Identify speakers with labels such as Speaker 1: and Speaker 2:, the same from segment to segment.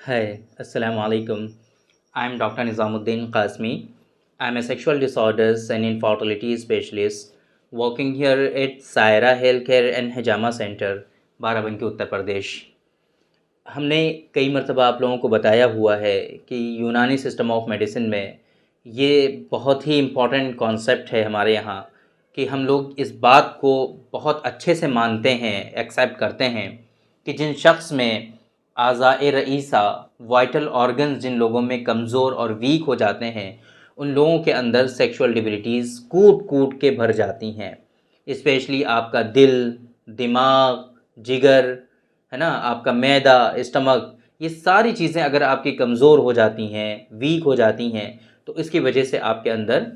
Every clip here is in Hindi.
Speaker 1: Hi, Assalamu alaikum. I'm Dr. Nizamuddin Qasmi. I'm a sexual disorders and infertility specialist working here at Saira Healthcare and Hijama Center, Barabanki Uttar Pradesh. हमने कई मरतबा आप लोगों को बताया हुआ है कि यूनानी सिस्टम ऑफ मेडिसिन में ये बहुत ही इम्पॉर्टेंट कॉन्सेप्ट है हमारे यहाँ कि हम लोग इस बात को बहुत अच्छे से मानते हैं, एक्सेप्ट करते हैं कि जिन शख्स में आज़ाए रईसा वाइटल ऑर्गन्स जिन लोगों में कमज़ोर और वीक हो जाते हैं, उन लोगों के अंदर सेक्सुअल डिबिलिटीज़ कूट कूट के भर जाती हैं। स्पेशली आपका दिल, दिमाग, जिगर, है ना, आपका मैदा, स्टमक, ये सारी चीज़ें अगर आपकी कमज़ोर हो जाती हैं, वीक हो जाती हैं, तो इसकी वजह से आपके अंदर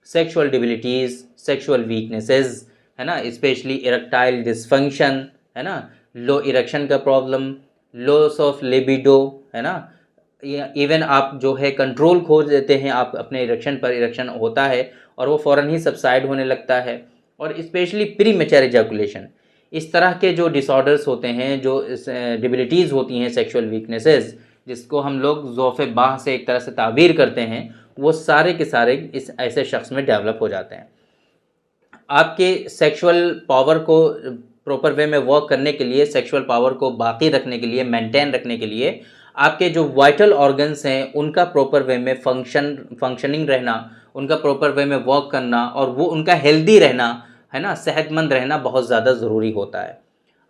Speaker 1: सेक्सुअल डिबिलिटीज़, सेक्सुअल वीकनेसेस, है ना, स्पेशली इरेक्टाइल डिसफंक्शन, है ना, लो इरेक्शन का प्रॉब्लम, लॉस ऑफ लिबिडो, है ना, इवन आप जो है कंट्रोल खो देते हैं, आप अपने इरेक्शन पर, इरेक्शन होता है और वो फ़ौरन ही सबसाइड होने लगता है। और स्पेशली प्री मैच्योर एजैकुलेशन, इस तरह के जो डिसऑर्डर्स होते हैं, जो डिबिलिटीज़ होती हैं, सेक्सुअल वीकनेसेस, जिसको हम लोग ज़ौफ़ बाह से एक तरह से ताबीर करते हैं, वो सारे के सारे इस ऐसे शख्स में डेवलप हो जाते हैं। आपके सेक्सुअल पावर को प्रॉपर वे में वर्क करने के लिए, सेक्सुअल पावर को बाकी रखने के लिए, मेंटेन रखने के लिए, आपके जो वाइटल ऑर्गन्स हैं उनका प्रॉपर वे में फंक्शनिंग रहना, उनका प्रॉपर वे में वर्क करना और वो उनका हेल्दी रहना, है ना, सेहतमंद रहना बहुत ज़्यादा ज़रूरी होता है।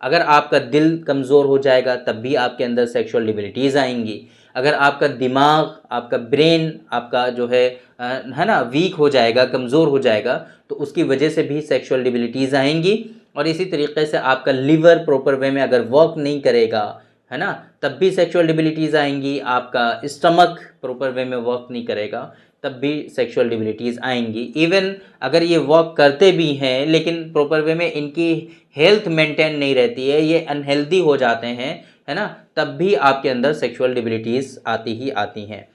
Speaker 1: अगर आपका दिल कमज़ोर हो जाएगा तब भी आपके अंदर सेक्सुअल डिबिलिटीज़ आएंगी। अगर आपका दिमाग, आपका ब्रेन, आपका जो है ना, वीक हो जाएगा, कमज़ोर हो जाएगा, तो उसकी वजह से भी सेक्सुअल डिबिलिटीज़ आएंगी। और इसी तरीके से आपका लिवर प्रॉपर वे में अगर वर्क नहीं करेगा, है ना, तब भी सेक्सुअल डिबिलिटीज़ आएंगी। आपका स्टमक प्रॉपर वे में वर्क नहीं करेगा तब भी सेक्सुअल डिबिलिटीज़ आएंगी। इवन अगर ये वर्क करते भी हैं लेकिन प्रॉपर वे में इनकी हेल्थ मेंटेन नहीं रहती है, ये अनहेल्दी हो जाते हैं, है ना, तब भी आपके अंदर सेक्सुअल डिबिलिटीज़ आती ही आती हैं।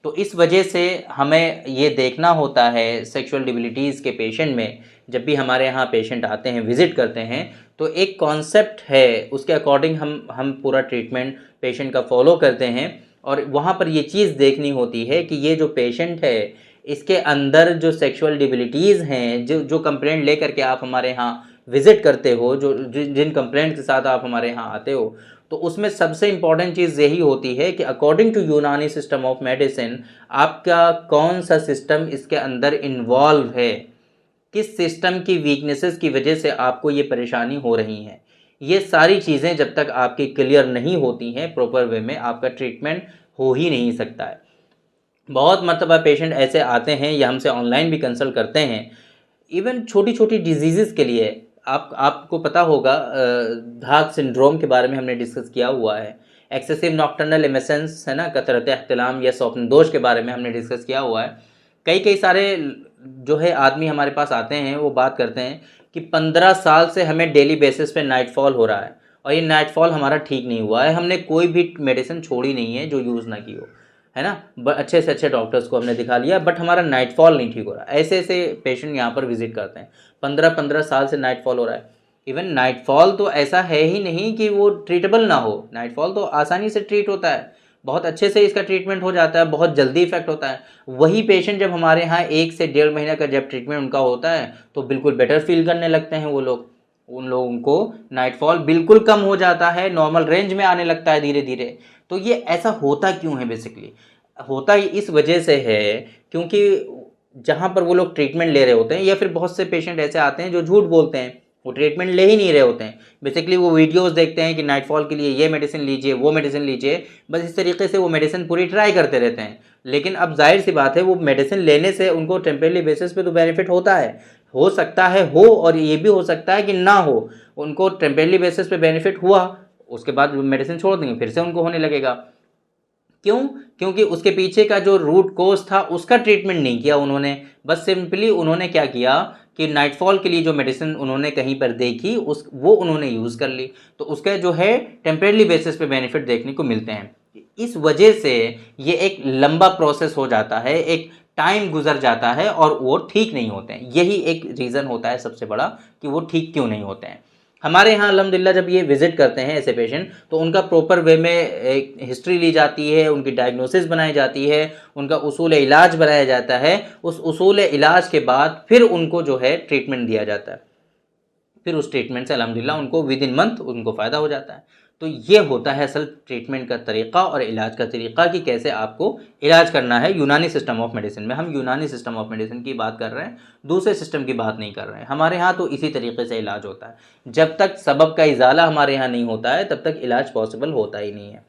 Speaker 1: तो इस वजह से हमें ये देखना होता है सेक्सुअल डिबिलिटीज़ के पेशेंट में, जब भी हमारे यहाँ पेशेंट आते हैं, विज़िट करते हैं, तो एक कॉन्सेप्ट है, उसके अकॉर्डिंग हम पूरा ट्रीटमेंट पेशेंट का फॉलो करते हैं। और वहाँ पर ये चीज़ देखनी होती है कि ये जो पेशेंट है, इसके अंदर जो सेक्सुअल डिबिलिटीज़ हैं, जो जो कंप्लेंट लेकर के आप हमारे यहाँ विज़िट करते हो, जो जिन कंप्लेंट के साथ आप हमारे यहाँ आते हो, तो उसमें सबसे इम्पॉर्टेंट चीज़ यही होती है कि अकॉर्डिंग टू यूनानी सिस्टम ऑफ मेडिसिन, आपका कौन सा सिस्टम इसके अंदर इन्वॉल्व है, किस सिस्टम की वीकनेसेस की वजह से आपको ये परेशानी हो रही है। ये सारी चीज़ें जब तक आपकी क्लियर नहीं होती हैं प्रॉपर वे में, आपका ट्रीटमेंट हो ही नहीं सकता है। बहुत मरतबा पेशेंट ऐसे आते हैं या हमसे ऑनलाइन भी कंसल्ट करते हैं, इवन छोटी छोटी डिजीज़ के लिए। आपको पता होगा, धात सिंड्रोम के बारे में हमने डिस्कस किया हुआ है। एक्सेसिव नॉक्टर्नल एमिसेंस, है ना, कसरत एहतिलाम या स्वप्न दोष के बारे में हमने डिस्कस किया हुआ है। कई कई सारे जो है आदमी हमारे पास आते हैं, वो बात करते हैं कि 15 साल से हमें डेली बेसिस पे नाइटफॉल हो रहा है और ये नाइटफॉल हमारा ठीक नहीं हुआ है। हमने कोई भी मेडिसिन छोड़ी नहीं है जो यूज़ ना की हो, है ना, अच्छे से अच्छे डॉक्टर्स को हमने दिखा लिया, बट हमारा नाइटफॉल नहीं ठीक हो रहा। ऐसे ऐसे पेशेंट यहाँ पर विजिट करते हैं, 15-15 साल से नाइटफॉल हो रहा है। इवन नाइटफॉल तो ऐसा है ही नहीं कि वो ट्रीटेबल ना हो, नाइटफॉल तो आसानी से ट्रीट होता है, बहुत अच्छे से इसका ट्रीटमेंट हो जाता है, बहुत जल्दी इफेक्ट होता है। वही पेशेंट जब हमारे यहाँ 1 से 1.5 महीने का जब ट्रीटमेंट उनका होता है तो बिल्कुल बेटर फील करने लगते हैं वो लोग, उन लोगों को नाइटफॉल बिल्कुल कम हो जाता है, नॉर्मल रेंज में आने लगता है धीरे धीरे। तो ये ऐसा होता क्यों है? बेसिकली होता ही इस वजह से है क्योंकि जहाँ पर वो लोग ट्रीटमेंट ले रहे होते हैं, या फिर बहुत से पेशेंट ऐसे आते हैं जो झूठ बोलते हैं, वो ट्रीटमेंट ले ही नहीं रहे होते हैं। बेसिकली वो वीडियोस देखते हैं कि नाइटफॉल के लिए ये मेडिसिन लीजिए, वो मेडिसिन लीजिए, बस इस तरीके से वो मेडिसिन पूरी ट्राई करते रहते हैं। लेकिन अब जाहिर सी बात है, वो मेडिसिन लेने से उनको टेम्परेरी बेसिस पे तो बेनिफिट होता है, हो सकता है हो, और ये भी हो सकता है कि ना हो। उनको टेम्परेरी बेसिस पे बेनिफिट हुआ, उसके बाद मेडिसिन छोड़ देंगे, फिर से उनको होने लगेगा। क्यों? क्योंकि उसके पीछे का जो रूट कोज था उसका ट्रीटमेंट नहीं किया उन्होंने। बस सिंपली उन्होंने क्या किया कि नाइटफॉल के लिए जो मेडिसिन उन्होंने कहीं पर देखी वो उन्होंने यूज़ कर ली, तो उसका जो है टेम्परेरी बेसिस पे बेनिफिट देखने को मिलते हैं। इस वजह से ये एक लंबा प्रोसेस हो जाता है, एक टाइम गुजर जाता है और वो ठीक नहीं होते हैं। यही एक रीज़न होता है सबसे बड़ा कि वो ठीक क्यों नहीं होते हैं। हमारे यहाँ अल्हम्दुलिल्लाह जब ये विज़िट करते हैं ऐसे पेशेंट, तो उनका प्रॉपर वे में एक हिस्ट्री ली जाती है, उनकी डायग्नोसिस बनाई जाती है, उनका उसूल इलाज बनाया जाता है। उस उसूल इलाज के बाद फिर उनको जो है ट्रीटमेंट दिया जाता है। फिर उस ट्रीटमेंट से अल्हम्दुलिल्लाह उनको विद इन मंथ उनको फ़ायदा हो जाता है। तो ये होता है असल ट्रीटमेंट का तरीक़ा और इलाज का तरीक़ा कि कैसे आपको इलाज करना है यूनानी सिस्टम ऑफ मेडिसिन में। हम यूनानी सिस्टम ऑफ मेडिसिन की बात कर रहे हैं, दूसरे सिस्टम की बात नहीं कर रहे हैं। हमारे यहाँ तो इसी तरीके से इलाज होता है। जब तक सबब का इज़ाला हमारे यहाँ नहीं होता है, तब तक इलाज पॉसिबल होता ही नहीं है।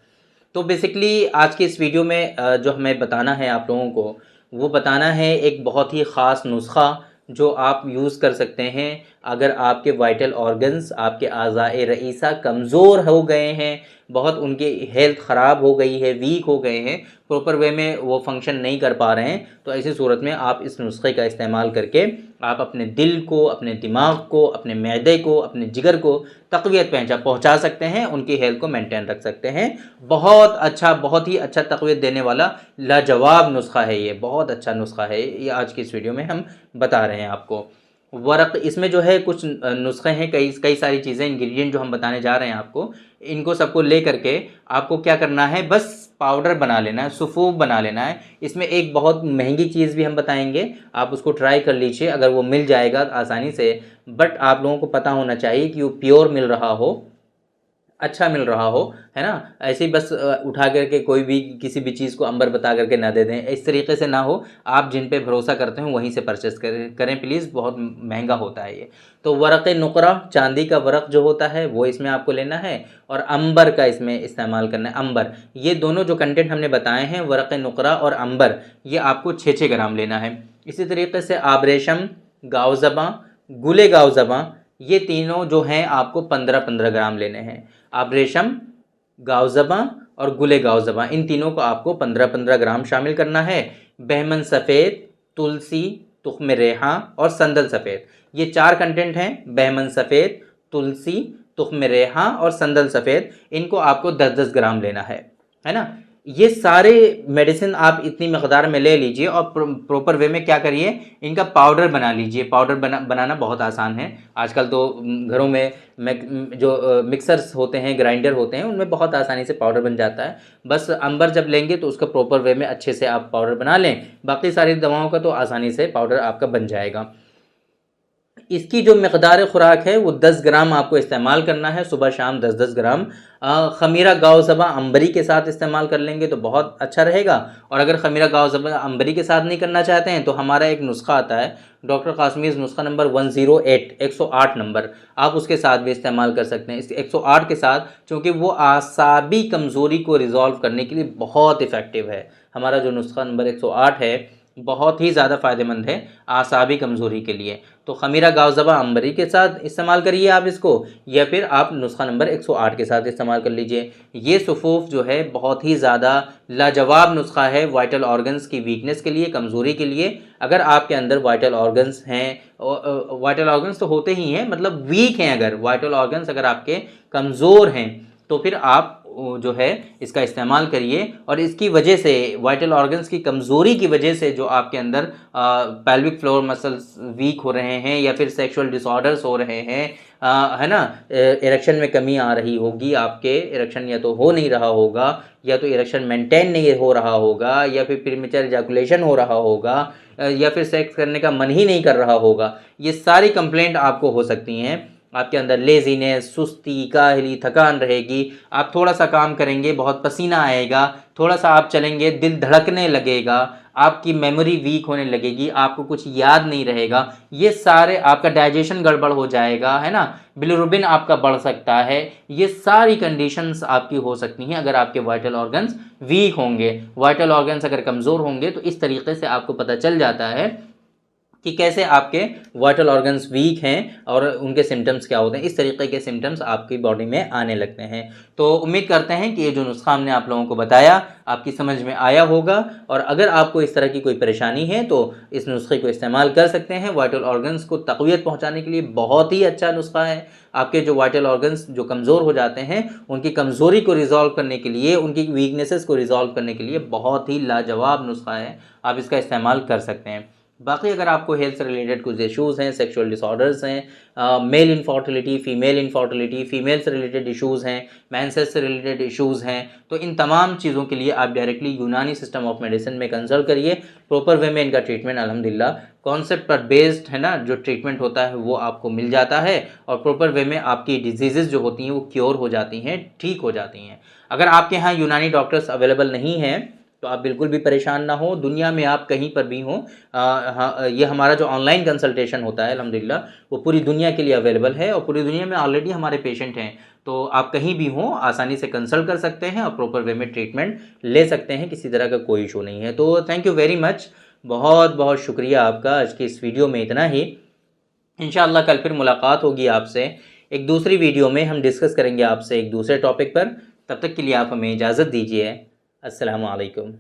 Speaker 1: तो बेसिकली आज की इस वीडियो में जो हमें बताना है आप लोगों को, वो बताना है एक बहुत ही ख़ास नुस्ख़ा जो आप यूज़ कर सकते हैं अगर आपके वाइटल ऑर्गन्स, आपके आज़ाए रईसा कमज़ोर हो गए हैं, बहुत उनकी हेल्थ ख़राब हो गई है, वीक हो गए हैं, प्रॉपर वे में वो फंक्शन नहीं कर पा रहे हैं। तो ऐसी सूरत में आप इस नुस्खे का इस्तेमाल करके आप अपने दिल को, अपने दिमाग को, अपने मैदे को, अपने जिगर को तक़वियत पहुँचा सकते हैं, उनकी हेल्थ को मेंटेन रख सकते हैं। बहुत अच्छा, बहुत ही अच्छा तक़वियत देने वाला लाजवाब नुस्खा है ये, बहुत अच्छा नुस्खा है ये। आज की इस वीडियो में हम बता रहे हैं आपको। वरक़ इसमें जो है कुछ नुस्खे हैं, कई कई सारी चीज़ें, इंग्रेडिएंट जो हम बताने जा रहे हैं आपको, इनको सबको ले करके आपको क्या करना है, बस पाउडर बना लेना है, सुफ़ूफ बना लेना है। इसमें एक बहुत महंगी चीज़ भी हम बताएंगे, आप उसको ट्राई कर लीजिए अगर वो मिल जाएगा आसानी से। बट आप लोगों को पता होना चाहिए कि वो प्योर मिल रहा हो, अच्छा मिल रहा हो, है ना। ऐसे ही बस उठा करके कोई भी किसी भी चीज़ को अंबर बता करके ना दे दें, इस तरीके से ना हो। आप जिन पे भरोसा करते हो वहीं से परचेस करें प्लीज़, बहुत महंगा होता है ये। तो वरक़ नुक़रा, चांदी का वरक़ जो होता है वो इसमें आपको लेना है, और अंबर का इसमें इस्तेमाल करना है। अंबर, ये दोनों जो कंटेंट हमने बताए हैं, वरक़ नुक़रा और अंबर, ये आपको 6-6 ग्राम लेना है। इसी तरीके से आबरेशम, गावज़बा, गुले गावज़बा, ये तीनों जो हैं आपको 15-15 ग्राम लेने हैं। आबरेशम, गावज़बा और गुले गावज़बा, इन तीनों को आपको 15-15 ग्राम शामिल करना है। बहमन सफ़ेद, तुलसी, तुख्म रेहा और संदल सफ़ेद, ये 4 कंटेंट हैं। बहमन सफ़ेद, तुलसी, तुख्म रेहा और संदल सफ़ेद, इनको आपको 10-10 ग्राम लेना है ना। ये सारे मेडिसिन आप इतनी मकदार में ले लीजिए और प्रॉपर वे में क्या करिए, इनका पाउडर बना लीजिए। पाउडर बनाना बहुत आसान है। आजकल तो घरों में जो मिक्सर्स होते हैं, ग्राइंडर होते हैं, उनमें बहुत आसानी से पाउडर बन जाता है। बस अंबर जब लेंगे तो उसका प्रॉपर वे में अच्छे से आप पाउडर बना लें, बाकी सारी दवाओं का तो आसानी से पाउडर आपका बन जाएगा। इसकी जो मकदार ख़ुराक है वो 10 ग्राम आपको इस्तेमाल करना है, सुबह शाम 10-10 ग्राम। ख़मीरा गावज़बा अंबरी के साथ इस्तेमाल कर लेंगे तो बहुत अच्छा रहेगा। और अगर ख़मीरा गावज़बा अंबरी के साथ नहीं करना चाहते हैं तो हमारा एक नुस्खा आता है, डॉक्टर क़ासमीज़ नुस्खा नंबर 108, 108 नंबर, आप उसके साथ भी इस्तेमाल कर सकते हैं। इस 108 के साथ, चूँकि वो आसाबी कमज़ोरी को रिज़ॉल्व करने के लिए बहुत इफ़ेक्टिव है। हमारा जो नुस्खा नंबर 108 है बहुत ही ज़्यादा फ़ायदेमंद है आसाबी कमज़ोरी के लिए। तो ख़मीरा गावज़बा अंबरी के साथ इस्तेमाल करिए आप इसको, या फिर आप नुस्खा नंबर 108 के साथ इस्तेमाल कर लीजिए। ये सुफ़ूफ जो है बहुत ही ज़्यादा लाजवाब नुस्खा है वाइटल ऑर्गन्स की वीकनेस के लिए, कमज़ोरी के लिए। अगर आपके अंदर वाइटल ऑर्गन्स हैं, वाइटल ऑर्गन्स तो होते ही हैं, मतलब वीक हैं, अगर वाइटल ऑर्गन्स अगर आपके कमज़ोर हैं तो फिर आप जो है इसका इस्तेमाल करिए। और इसकी वजह से, वाइटल ऑर्गन्स की कमज़ोरी की वजह से जो आपके अंदर पेल्विक फ्लोर मसल्स वीक हो रहे हैं, या फिर सेक्सुअल डिसऑर्डर्स हो रहे हैं, है ना, इरेक्शन में कमी आ रही होगी, आपके इरेक्शन या तो हो नहीं रहा होगा, या तो इरेक्शन मेंटेन नहीं हो रहा होगा, या फिर प्रीमेच्योर इजैकुलेशन हो रहा होगा, या फिर सेक्स करने का मन ही नहीं कर रहा होगा, ये सारी कंप्लेंट आपको हो सकती हैं। आपके अंदर लेज़ीनेस, सुस्ती, काहली, थकान रहेगी, आप थोड़ा सा काम करेंगे बहुत पसीना आएगा, थोड़ा सा आप चलेंगे दिल धड़कने लगेगा, आपकी मेमोरी वीक होने लगेगी, आपको कुछ याद नहीं रहेगा, ये सारे, आपका डाइजेशन गड़बड़ हो जाएगा, है ना, बिलिरुबिन आपका बढ़ सकता है। ये सारी कंडीशंस आपकी हो सकती हैं अगर आपके वाइटल ऑर्गन्स वीक होंगे। वाइटल ऑर्गन्स अगर कमज़ोर होंगे तो इस तरीके से आपको पता चल जाता है कि कैसे आपके वाइटल ऑर्गन्स वीक हैं और उनके सिम्टम्स क्या होते हैं। इस तरीके के सिम्टम्स आपकी बॉडी में आने लगते हैं। तो उम्मीद करते हैं कि ये जो नुस्खा हमने आप लोगों को बताया आपकी समझ में आया होगा, और अगर आपको इस तरह की कोई परेशानी है तो इस नुस्खे को इस्तेमाल कर सकते हैं। वाइटल ऑर्गन्स को तक़वियत पहुँचाने के लिए बहुत ही अच्छा नुस्खा है। आपके जो वाइटल ऑर्गन्स जो कमज़ोर हो जाते हैं, उनकी कमज़ोरी को रिज़ॉल्व करने के लिए, उनकी वीकनेसेस को रिज़ॉल्व करने के लिए बहुत ही लाजवाब नुस्खा है, आप इसका इस्तेमाल कर सकते हैं। बाकी अगर आपको हेल्थ से रिलेटेड कुछ इश्यूज़ हैं, सेक्सुअल डिसऑर्डर्स हैं, male infertility, female infertility, female से रिलेटेड इश्यूज़ हैं, मेंसेस से रिलेटेड इश्यूज़ हैं, तो इन तमाम चीज़ों के लिए आप डायरेक्टली यूनानी सिस्टम ऑफ मेडिसिन में कंसल्ट करिए। प्रॉपर वे में इनका ट्रीटमेंट अल्हम्दुलिल्लाह कॉन्सेप्ट पर बेस्ड है ना, जो ट्रीटमेंट होता है वो आपको मिल जाता है और प्रॉपर वे में आपकी डिजीज़ जो होती हैं वो क्योर हो जाती हैं, ठीक हो जाती हैं। अगर आपके यहाँ यूनानी डॉक्टर्स अवेलेबल नहीं हैं तो आप बिल्कुल भी परेशान ना हो, दुनिया में आप कहीं पर भी हों, हाँ, ये हमारा जो ऑनलाइन कंसल्टेशन होता है अल्हम्दुलिल्लाह वो पूरी दुनिया के लिए अवेलेबल है और पूरी दुनिया में ऑलरेडी हमारे पेशेंट हैं, तो आप कहीं भी हों आसानी से कंसल्ट कर सकते हैं और प्रॉपर वे में ट्रीटमेंट ले सकते हैं, किसी तरह का कोई इशू नहीं है। तो थैंक यू वेरी मच, बहुत बहुत शुक्रिया आपका। आज की इस वीडियो में इतना ही, इंशाअल्लाह कल फिर मुलाकात होगी आपसे एक दूसरी वीडियो में, हम डिस्कस करेंगे आपसे एक दूसरे टॉपिक पर। तब तक के लिए आप हमें इजाज़त दीजिए। अस्सलामु अलैकुम।